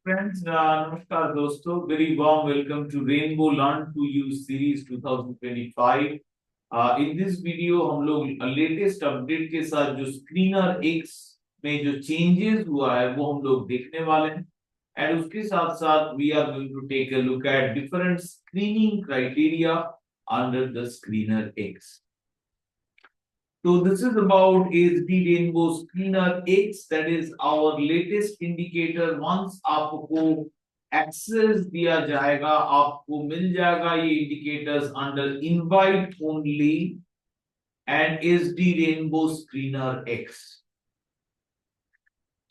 Friends, namaskar दोस्तों, very warm welcome to Rainbow Learn to Use Series 2025. In this video हम लोग latest update के साथ जो स्क्रीनर एक्स में जो चेंजेस हुआ है वो हम लोग देखने वाले हैं एंड उसके साथ साथ we are going to take a look at different screening criteria under the screener X. So this is about HD Rainbow Screener X, that is our latest indicator. Once आपको access दिया जाएगा, आपको मिल जाएगा ये indicators under invite only and HD Rainbow Screener X.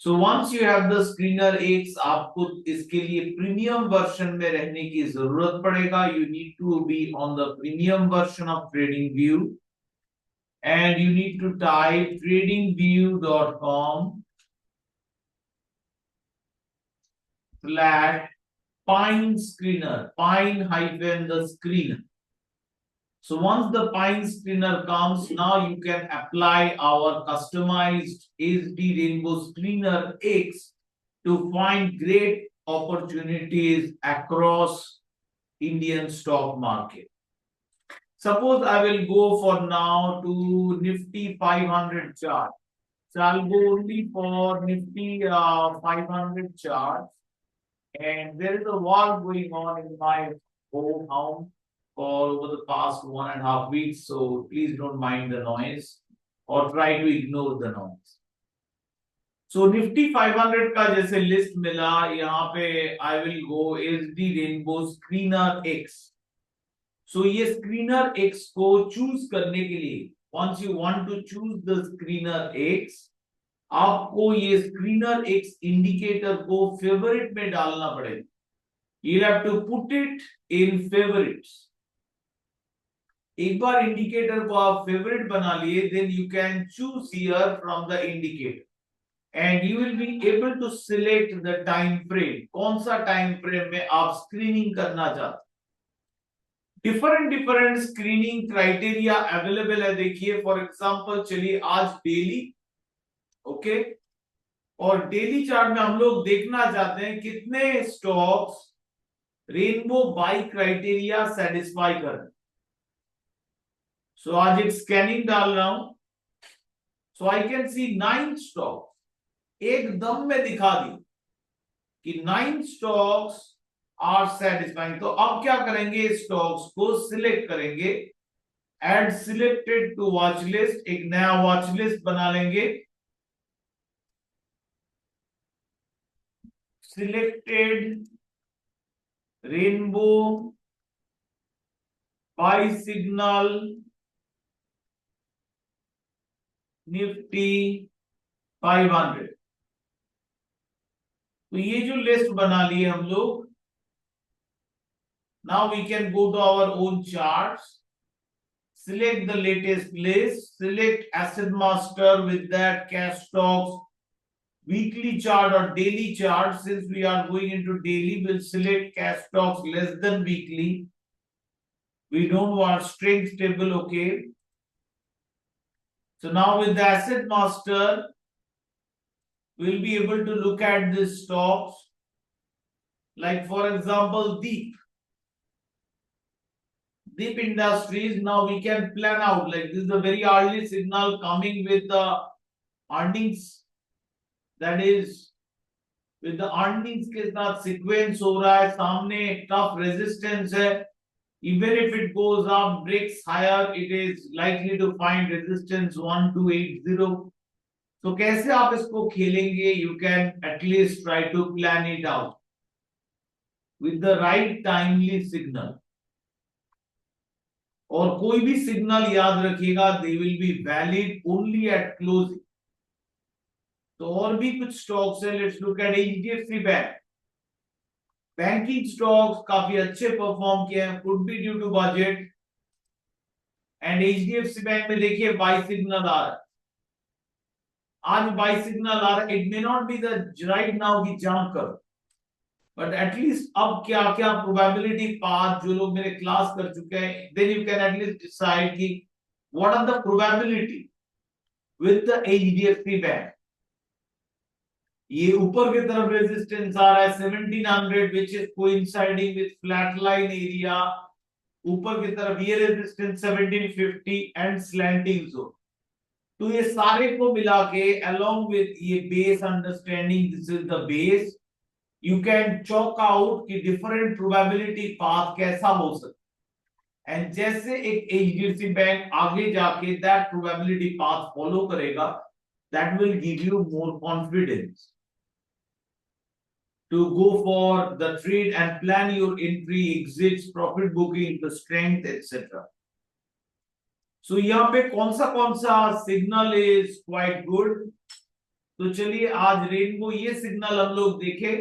So once you have the Screener X, आपको इसके लिए premium version में रहने की जरूरत पड़ेगा. You need to be on the premium version of TradingView. And you need to type tradingview.com/Pine Screener, Pine hyphen the screener. So once the Pine Screener comes, now you can apply our customized HD Rainbow Screener X to find great opportunities across Indian stock market. Suppose I will go for now to Nifty 500 chart. So I'll go only for Nifty 500 chart. And there is a war going on in my hometown for over the past 1.5 weeks. So please don't mind the noise or try to ignore the noise. So Nifty 500 का जैसे list मिला यहाँ पे I will go HD Rainbow Screener X. So ये screener x को choose करने के लिए once you want to choose the screener x, आपको ये स्क्रीनर एक्स इंडिकेटर को फेवरेट में डालना पड़ेगा. You have to put it in favorites. एक बार इंडिकेटर को आप फेवरेट बना लिए, then you can choose here from the indicator and you will be able to select the time frame. कौन सा टाइम फ्रेम में आप स्क्रीनिंग करना चाहते हैं. डिफरेंट स्क्रीनिंग क्राइटेरिया अवेलेबल है. देखिए फॉर एग्जांपल चलिए आज डेली ओके और डेली चार्ट में हम लोग देखना चाहते हैं कितने stocks rainbow by criteria satisfy कर रहे हैं. सो आज एक स्कैनिंग डाल रहा हूं. सो आई कैन सी 9 स्टॉक्स एकदम में दिखा दी कि 9 स्टॉक्स आर सेटिस्फाइंग. तो अब क्या करेंगे, स्टॉक्स को सिलेक्ट करेंगे. Add selected to watch list, एक नया वॉच लिस्ट बना लेंगे. Selected rainbow buy signal Nifty 500. तो ये जो लिस्ट बना ली हम लोग, now we can go to our own charts, select the latest list, select asset master with that cash stocks, weekly chart or daily chart. Since we are going into daily, we'll select cash stocks less than weekly. We don't want strength table, okay. So now with the asset master, we'll be able to look at these stocks. Like for example, Deep Industries. Now we can plan out, like this is a very early signal coming with the earnings, that is with the earnings के साथ sequence हो रहा है. सामने tough resistance है. Even if it goes up, breaks higher, it is likely to find resistance 1280. तो कैसे आप इसको खेलेंगे? You can at least try to plan it out with the right timely signal. और कोई भी सिग्नल याद रखिएगा, they will be valid only at closing. तो और भी कुछ स्टॉक्स है. Let's look at HDFC bank. Banking stocks काफी अच्छे परफॉर्म किए हैं, could be due to budget. And HDFC bank में देखिए बाय सिग्नल आ रहा है. आज बाय सिग्नल आ रहा है. It may not be the right now की जंप करो, बट एटलीस्ट अब क्या क्या प्रोबेबिलिटी पाथ, जो लोग मेरे क्लास कर चुके हैं, then you can at least decide कि what are the probability with the HDFC bank. ये ऊपर की तरफ रेजिस्टेंस आ रहा है 1700 which is coinciding with flat line area, ऊपर की तरफ ये रेजिस्टेंस 1750 एंड स्लैंटिंग जोन। तो ये सारे को मिला के अलोंग विद ये base understanding, this is the base, you can chalk out कि डिफरेंट प्रोबेबिलिटी पाथ कैसा हो सकता है। एंड जैसे एक एचडीएफसी बैंक आगे जाके दैट प्रोबेबिलिटी पाथ फॉलो करेगा, that will give you more confidence to go for the trade and plan your entry, exits, profit booking, the strength, etc. So यहाँ पे कौन सा सिग्नल इज क्वाइट गुड। तो चलिए आज रेनबो ये signal हम लोग देखे।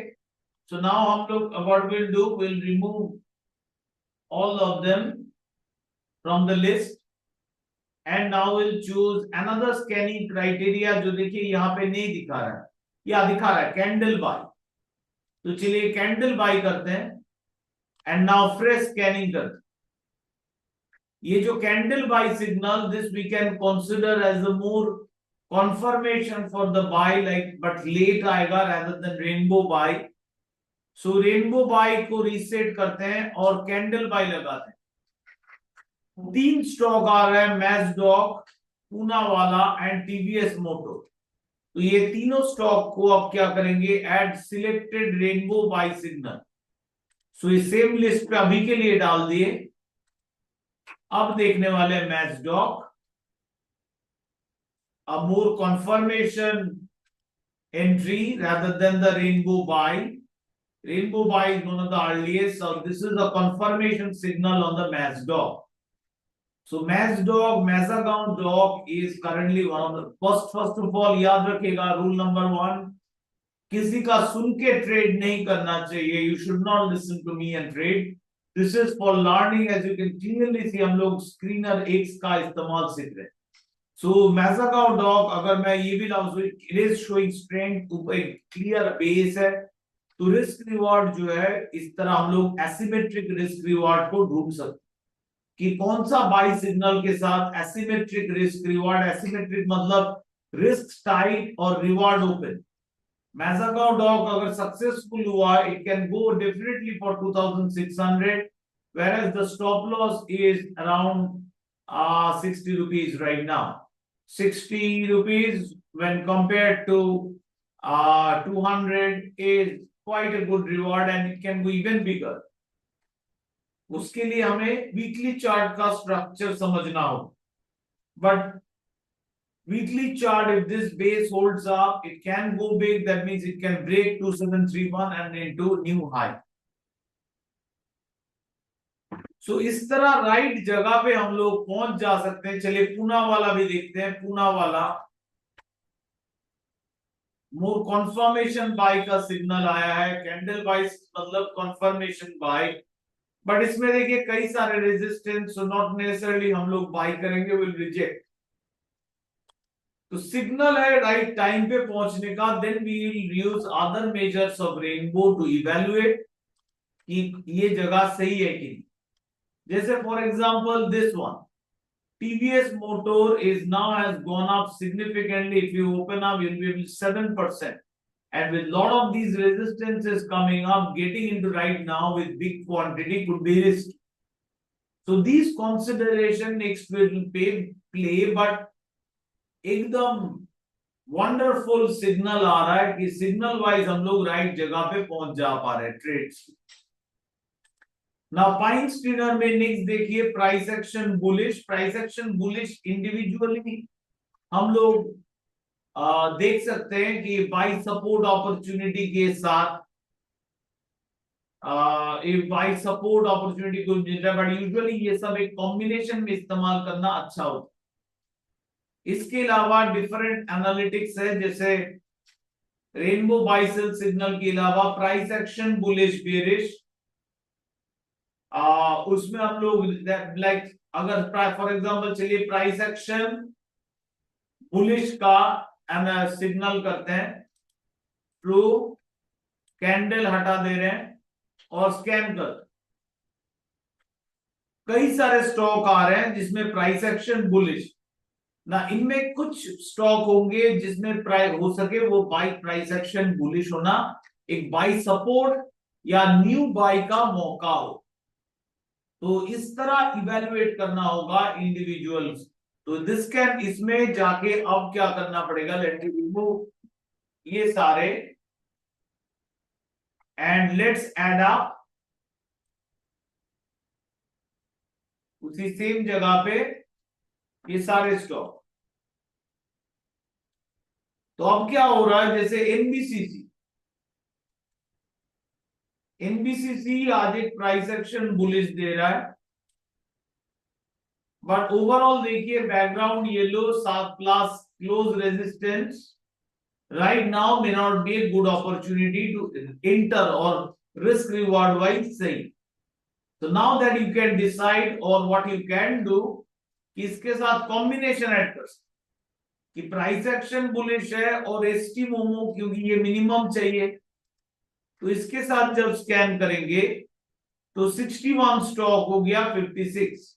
So now हम लोग what we'll do, we'll remove all of them from the list and now we'll choose another scanning criteria जो देखिए यहाँ पे नहीं दिखा रहा है, या दिखा रहा है कैंडल बाय। तो चलिए कैंडल बाय करते हैं एंड नाउ फ्रेश स्कैनिंग करते हैं। ये जो candle buy signal, this we can consider as a more confirmation for the buy, like but late आएगा rather than rainbow buy। सो रेनबो बाय को रीसेट करते हैं और कैंडल बाय लगाते हैं। 3 स्टॉक आ रहा है, Mazdock, Poonawalla and TVS motor. तो ये तीनों स्टॉक को अब क्या करेंगे, add selected rainbow buy signal. So ये सेम लिस्ट पे अभी के लिए डाल दिए। अब देखने वाले मैजडॉक, a more confirmation entry rather than the rainbow buy. Rainbow buy is one of the earliest, so this is a confirmation signal on the MASDOC. So MASDOC, Mazagon dog is currently one of the first of all याद रखिएगा rule number 1, किसी का सुन के trade नहीं करना चाहिए। You should not listen to me and trade. This is for learning, as you can clearly see हम लोग स्क्रीनर X का इस्तेमाल सीख रहे हैं। So Mazagon dog, अगर मैं ये भी लाऊं, it is showing strength, ऊपर क्लियर बेस है, तो रिस्क रिवॉर्ड जो है इस तरह हम लोग एसिमेट्रिक रिस्क रिवॉर्ड को ढूंढ सकते कि कौन सा बाई सिग्नल के साथ एसिमेट्रिक रिस्क रिवॉर्ड। एसिमेट्रिक मतलब रिस्क टाइट और रिवॉर्ड ओपन। मैजागाओ डॉग अगर सक्सेसफुल हुआ, it can go definitely for 2600, whereas the stop loss is around 60 rupees right now। 60 rupees when compared to 200 is quite a good reward and it can go even bigger। उसके लिए हमें weekly chart का structure समझना हो, but weekly chart, if this base holds up, it can go big, that means it can break 2731 and into new high। सो इस तरह right जगह पे हम लोग पहुंच जा सकते हैं। चलिए पूना वाला भी देखते हैं। पूना वाला मोर कॉन्फर्मेशन बाय का सिग्नल आया है, कैंडल बाय मतलब कॉन्फर्मेशन बाय, बट इसमें देखिए कई सारे रेजिस्टेंस, सो नॉट नेसेसरली हम लोग बाय करेंगे, विल रिजेक्ट। तो सिग्नल है राइट टाइम पे पहुंचने का, then we will use other measures of rainbow to evaluate कि ये जगह सही है कि नहीं। जैसे for example this one, TVS motor is now has gone up significantly. If you open up, you'll be able 7%. And with lot of these resistances coming up, getting into right now with big quantity could be risky. So these consideration next will play, but एकदम wonderful signal आ रहा है कि signal wise हम लोग right जगह पे पहुंच जा पा रहे हैं ट्रेड्स। Now पाइन स्क्रीनर में नेक्स्ट देखिए price action bullish. Price action bullish individually हम लोग देख सकते हैं कि बाई सपोर्ट अपॉर्चुनिटी के साथ बाई सपोर्ट अपॉर्चुनिटी को मिल रहा है, बट यूजुअली ये सब एक कॉम्बिनेशन में इस्तेमाल करना अच्छा होता है। इसके अलावा डिफरेंट एनालिटिक्स है, जैसे रेनबो बाई सेल सिग्नल के अलावा प्राइस एक्शन बुलिश बेरिश, उसमें हम लोग लाइक अगर फॉर एग्जांपल चलिए प्राइस एक्शन बुलिश का सिग्नल करते हैं, ट्रू कैंडल हटा दे रहे हैं और स्कैन कर, कई सारे स्टॉक आ रहे हैं जिसमें प्राइस एक्शन बुलिश, ना इनमें कुछ स्टॉक होंगे जिसमें प्राइस हो सके वो बाई प्राइस एक्शन बुलिश होना, एक बाई सपोर्ट या न्यू बाई का मौका हो। तो इस तरह इवेलुएट करना होगा इंडिविजुअल्स। तो दिस कैन, इसमें जाके अब क्या करना पड़ेगा, लेट मी रिमूव ये सारे एंड लेट्स ऐड अप उसी सेम जगह पे ये सारे स्टॉक। तो अब क्या हो रहा है, जैसे एनबीसीसी, एनबीसीसी आज एक प्राइस एक्शन बुलिश दे रहा है, बट ओवरऑल देखिए background yellow, 7+ close resistance right now may not be a good opportunity to enter or risk reward wise सही। so now that you can decide or what you can do कि इसके साथ combination add कर सकते कि price action bullish है और ST momo क्योंकि ये मिनिमम चाहिए, तो इसके साथ जब स्कैन करेंगे तो 61 स्टॉक हो गया 56।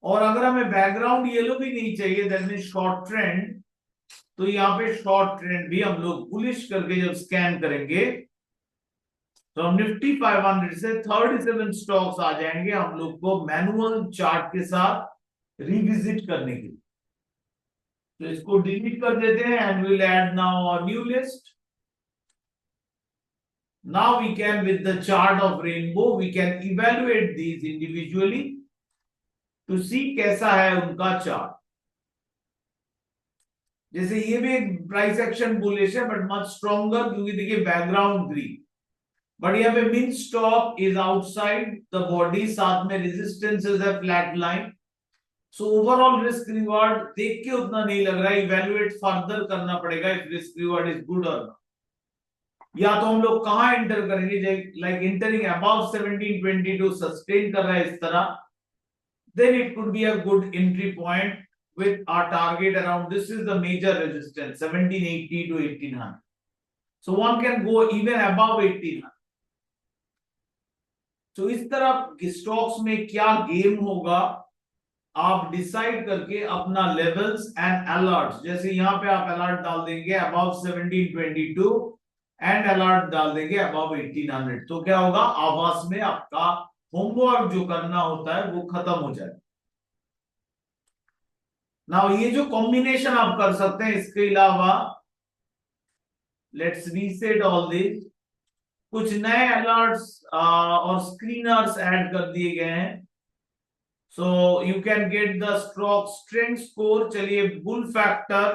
और अगर हमें बैकग्राउंड येलो भी नहीं चाहिए, दैट मीन शॉर्ट ट्रेंड, तो यहाँ पे शॉर्ट ट्रेंड भी हम लोग बुलिश करके जब स्कैन करेंगे तो हम निफ्टी 500 से 37 स्टॉक्स आ जाएंगे हम लोग को मैनुअल चार्ट के साथ रिविजिट करने के लिए। तो इसको डिलीट कर देते हैं and will add now a new list. Now we can with the chart of rainbow we can evaluate these individually to see कैसा है उनका चार्ट। जैसे ये भी एक प्राइस एक्शन बुलिश है बट मच स्ट्रॉन्गर, क्योंकि देखिए बैकग्राउंड ग्रीन, बट यहाँ पे min stop is outside the body, साथ में resistance is a flat line. So overall risk reward देख के उतना नहीं लग रहा है, इवैल्यूएट फर्दर करना पड़ेगा if risk reward is good और नॉट। या तो हम लोग कहां एंटर करेंगे, लाइक एंटरिंग अबव 1722 सस्टेन कर रहा है इस तरह, then it could be a good entry point with our target around, this is the major resistance 1780 to 1800, so one can go even above 1800। तो इस तरह स्टॉक्स में क्या गेम होगा आप डिसाइड करके अपना लेवल्स एंड अलर्ट्स, जैसे यहां पे आप अलर्ट डाल देंगे अबव 1722 एंड अलर्ट डाल देंगे अबव 1800, तो क्या होगा, आवास में आपका होमवर्क जो करना होता है वो खत्म हो जाएगा। नाउ ये जो कॉम्बिनेशन आप कर सकते हैं, इसके अलावा लेट्स रीसेट ऑल दिस, कुछ नए अलर्ट्स और स्क्रीनर्स ऐड कर दिए गए हैं। So you can get the stock strength score. चलिए बुल फैक्टर,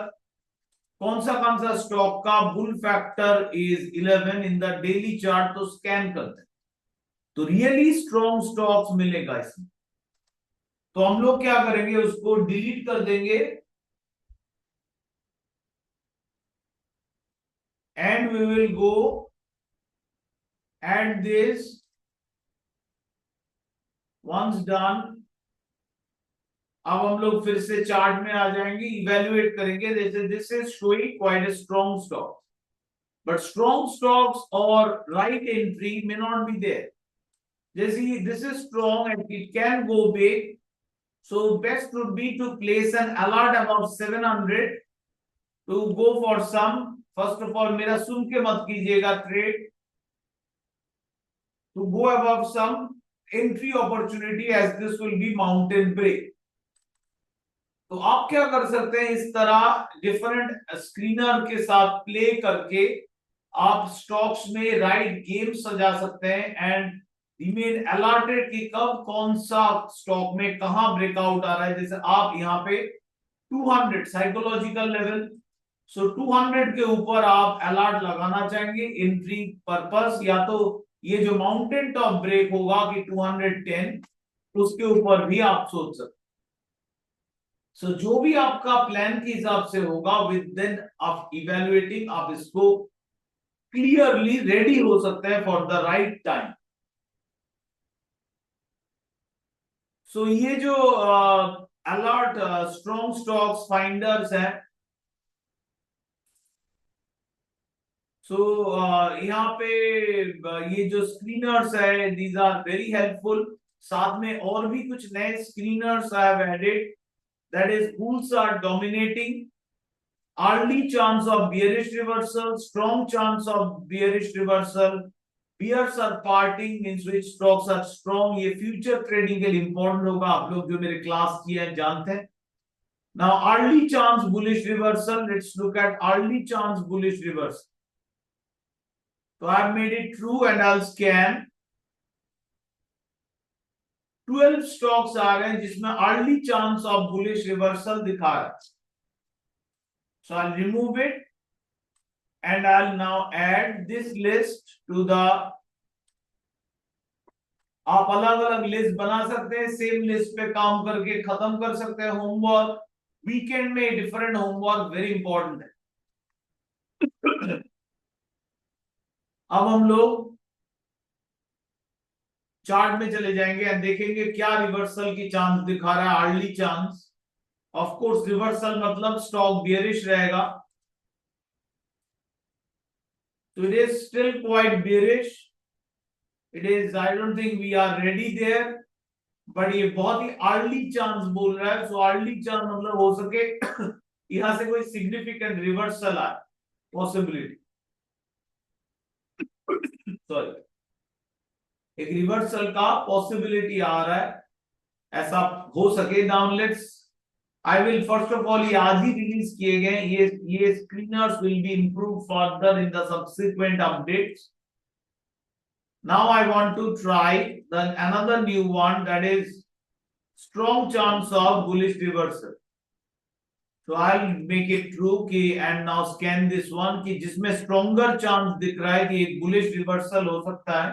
कौन सा स्टॉक का bull factor is 11 in the daily chart, तो स्कैन करते हैं तो रियली स्ट्रॉन्ग स्टॉक्स मिलेगा इसमें। तो हम लोग क्या करेंगे, उसको डिलीट कर देंगे and we will go add this once done। अब हम लोग फिर से चार्ट में आ जाएंगे, इवेल्युएट करेंगे, जैसे this is showing quite a strong stock, but strong stocks और right entry may not be there. जैसे this is strong and it can go big, so best would be to place an alert above 700 to go for some, first of all मेरा सुन के मत कीजिएगा trade, to go above some entry opportunity as this will be mountain break। तो आप क्या कर सकते हैं, इस तरह डिफरेंट स्क्रीनर के साथ प्ले करके आप स्टॉक्स में राइट गेम सजा सकते हैं एंड रिमेन अलर्टेड कि कब कौन सा स्टॉक में कहां ब्रेकआउट आ रहा है। जैसे आप यहाँ पे 200 साइकोलॉजिकल लेवल, सो 200 के ऊपर आप अलर्ट लगाना चाहेंगे एंट्री पर्पस, या तो ये जो माउंटेन टॉप ब्रेक होगा कि 210, उसके ऊपर भी आप सोच सकते। सो जो भी आपका प्लान के हिसाब से होगा, विद देन ऑफ इवेल्युएटिंग आप इसको क्लियरली रेडी हो सकते हैं फॉर द राइट टाइम। सो ये जो अलर्ट स्ट्रॉन्ग स्टॉक्स फाइंडर्स है, सो यहाँ पे ये जो स्क्रीनर्स है दीज आर वेरी हेल्पफुल। साथ में और भी कुछ नए screeners I have added, that is bulls are dominating, early chance of bearish reversal, strong chance of bearish reversal, bears are parting means which stocks are strong. ये future trading के लिए important होगा, आप लोग जो मेरे क्लास किए हैं जानते हैं. Now early chance bullish reversal, let's look at early chance bullish reversal. So I have made it true and I'll scan. 12 stocks आ रहे हैं जिसमें early chance of bullish reversal दिखा रहा है. So I'll remove it and I'll now add this list to the. आप अलग अलग list बना सकते हैं, सेम लिस्ट पे काम करके खत्म कर सकते हैं होमवर्क. वीकेंड में डिफरेंट होमवर्क वेरी इंपॉर्टेंट है. अब हम लोग चार्ट में चले जाएंगे और देखेंगे क्या रिवर्सल की चांस दिखा रहा है. Early chance, of course reversal मतलब स्टॉक बेयरिश रहेगा. So it is still quite bearish. It is, I don't think we are ready there. But ये बहुत ही अर्ली चांस बोल रहा है. सो अर्ली चांस मतलब हो सके यहां से कोई सिग्निफिकेंट रिवर्सल आए, पॉसिबिलिटी, सॉरी, एक रिवर्सल का पॉसिबिलिटी आ रहा है, ऐसा हो सके. Now let's, I will first of all, ये आज ही रिलीज किए गए, ये screeners will be improve further in the subsequent updates. Now I want to try another new one, that is strong chance of bullish reversal. So I'll make it true कि and now scan this one कि जिसमें stronger chance दिख रहा है कि एक bullish reversal हो सकता है.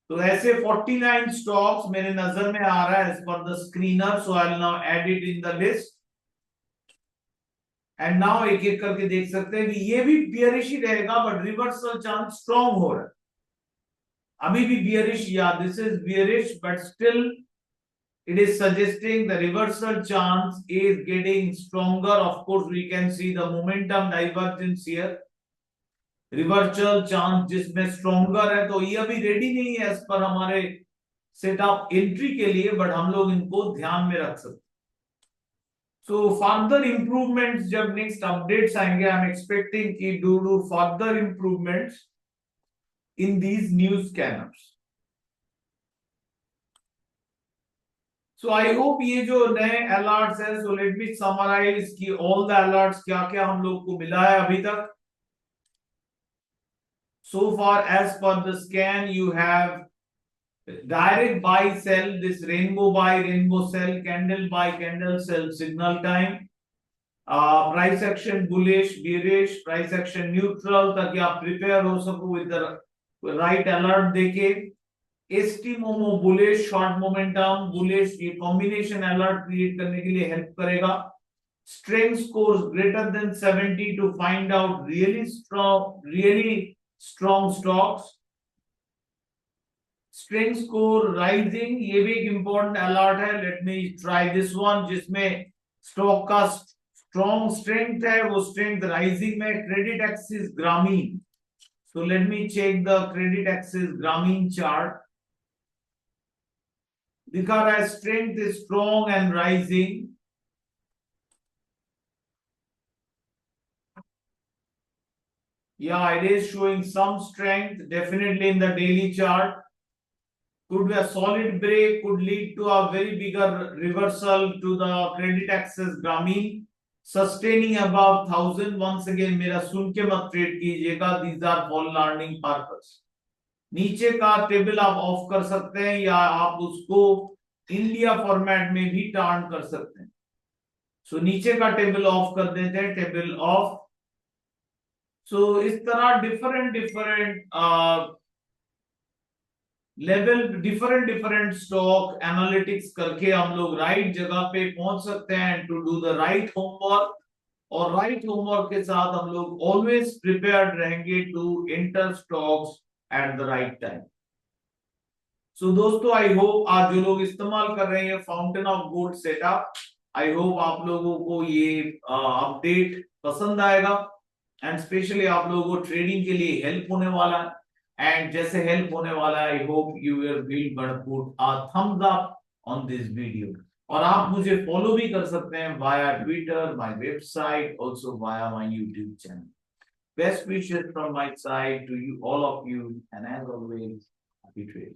तो ऐसे 49 stocks मेरे नजर में आ रहा है as per the screener. So I'll now add it in the list. And now एक एक करके देख सकते हैं कि ये भी bearish ही रहेगा but reversal chance strong हो रहा है. अभी भी bearish, yeah, this is bearish, but still it is suggesting the reversal chance is getting stronger. Of course, we can see the momentum divergence here. Reversal chance जिसमें stronger है, तो ये अभी ready नहीं है as per हमारे setup entry के लिए, but हम लोग इनको ध्यान में रख सकते. So further improvements जब next updates आएंगे, I'm expecting कि do further improvements in these new scanners. So I hope ये जो नए alerts है, so let me summarize कि all the alerts क्या क्या हम लोग को मिला है अभी तक. So far as per the scan, you have direct buy sell, this rainbow buy, rainbow sell, candle buy, candle sell, signal time, price action bullish, bearish, price action neutral, ताकि आप prepare हो सको with the right alert देके. ST momo bullish, short momentum bullish, ये combination alert create करने के लिए help करेगा. Strength scores greater than 70 to find out really strong stocks. Strength score rising, ये भी एक इंपॉर्टेंट अलर्ट है. Let me try this one जिसमें स्टॉक का स्ट्रॉन्ग स्ट्रेंथ है, वो स्ट्रेंथ राइजिंग में. Credit Access Grameen, so let me check the credit axis Grameen chart. दिखा रहा है strength is strong and rising. Yeah, it is showing some strength definitely in the daily chart. Could be a solid break, could lead to a very bigger reversal to the credit axis Grameen. Sustaining above 1000. Once again मेरा सुन के मत trade कीजिएगा, these are for learning purpose. नीचे का table आप of कर सकते हैं या आप उसको इंडिया फॉर्मेट में भी टर्न कर सकते हैं. सो नीचे का टेबल ऑफ कर देते हैं, टेबल ऑफ. सो इस तरह different level, different stock analytics करके हम लोग राइट जगह पे पहुंच सकते हैं to do the right homework. और राइट होमवर्क के साथ हम लोग ऑलवेज प्रिपेयर्ड रहेंगे to enter stocks at the right time. So दोस्तों, आई होप आज जो लोग इस्तेमाल कर रहे हैं fountain of gold setup, I hope आप लोगों को ये अपडेट पसंद आएगा एंड स्पेशली आप लोगों को ट्रेडिंग के लिए हेल्प होने वाला है. And जैसे हेल्प होने वाला है, I hope you will put a thumbs up on this video. और आप मुझे फॉलो भी कर सकते हैं via Twitter, my website, also via my YouTube channel. Best wishes from my side to you, all of you, and as always, happy trading.